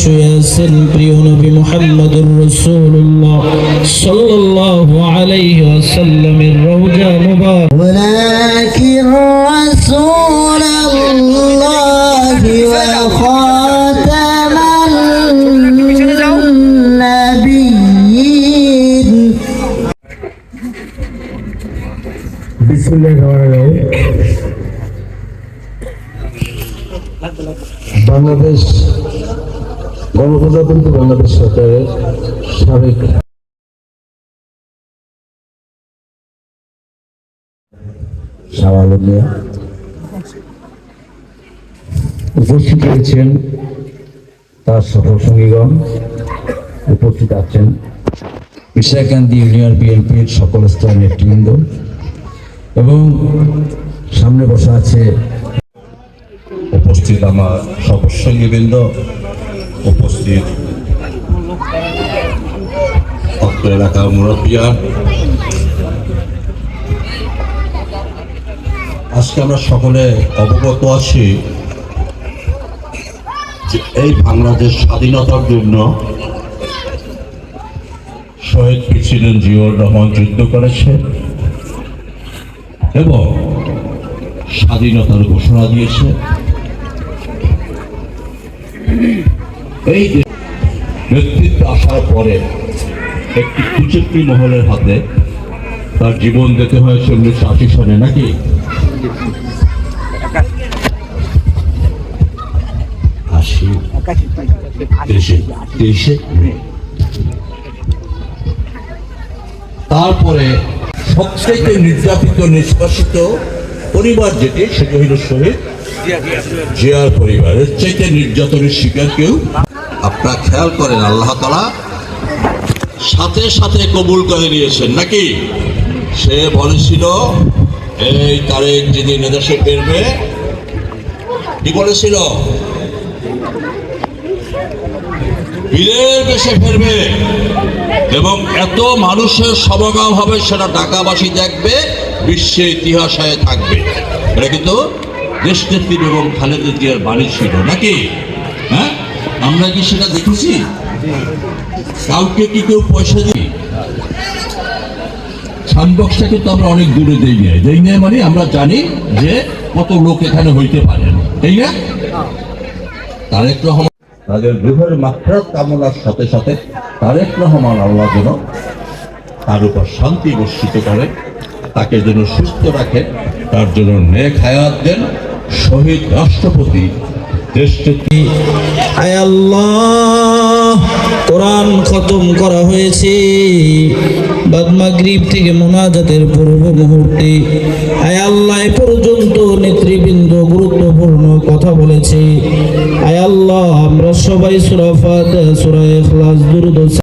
শুয়েছেন প্রিয় নবী মুহাম্মদুর রাসূলুল্লাহ সাল্লাল্লাহু আলাইহি ওয়াসাল্লামের রওজা মুবারক ওয়ালাকিন রাসূলুল্লাহি ওয়া খাতামান নাবিয়্যিন। বিসমিল্লাহির রহমানির রহিম। বাংলাদেশ গণপ্রজাতন্ত্রী বাংলাদেশ সরকারের সাবেক উপস্থিত হয়েছেন, তার সফর সঙ্গীগণ উপস্থিত আছেন বিশাখাকান্দি ইউনিয়ন বিএনপির সকল স্তরের নেতৃবৃন্দ এবং সামনে বসা আছে উপস্থিত আমার সফরসঙ্গীবৃন্দ, উপস্থিত অত্র এলাকার মুরব্বিয়ান। আজকে আমরা সকলে অবগত আছি যে এই বাংলাদেশ স্বাধীনতার জন্য শহীদ প্রেসিডেন্ট জিয়াউর রহমান যুদ্ধ করেছে এবং স্বাধীনতার ঘোষণা দিয়েছে। এই নেতৃত্ব আসার পরে একটি কুচক্রী মহলের হাতে তার জীবন দিতে হয়েছে 1980 সালে, নাকি? তারপরে সবচেয়ে নির্যাতিত নিষ্কাশিত পরিবার যেটি, সেটি হইল শহীদ জিয়ার পরিবারের চাইতে নির্যাতনের শিকার কেউ। আপনারা খেয়াল করেন, আল্লাহ তাআলা সাথে সাথে কবুল করে নিয়েছেন, নাকি? সে বলেছিল এই তারেক যেদিন এদেশে ফিরবে, কি বলেছিল? বীরের বেশে ফিরবে এবং এত মানুষের সমাগম হবে সেটা ঢাকাবাসী দেখবে, বিশ্বে ইতিহাসে থাকবে। এটা কিন্তু দেশনেত্রী এবং খালেদা জিয়ার বাণী ছিল, নাকি? হ্যাঁ, আমরা কি সেটা দেখেছি? কাউকে কি কেউ পয়সা দিই? সাউন্ডবক্সটা কিন্তু আমরা অনেক দূরে দেই নাই, মানে আমরা জানি যে কত লোক এখানে হইতে পারেন, তাই না? তারেক রহমান তাদের রুহের মাগফিরাত কামনার সাথে সাথে তারেক রহমান আল্লাহ যেন তার উপর শান্তি বর্ষিত করে, তাকে যেন সুস্থ রাখে, তার জন্য নেক হায়াত দেন। শহীদ রাষ্ট্রপতি দেশটি আয় আল্লাহ, কোরআন খতম করা হয়েছে বাদ মাগরিব থেকে মুনাজাতের পূর্ব মুহূর্তে। আয় আল্লাহ, এ পর্যন্ত নেতৃবৃন্দ গুরুত্বপূর্ণ কথা বলেছে। আয় আল্লাহ, আমরা সবাই সূরা ফাতিহা, সূরা ইখলাস, দুরূদ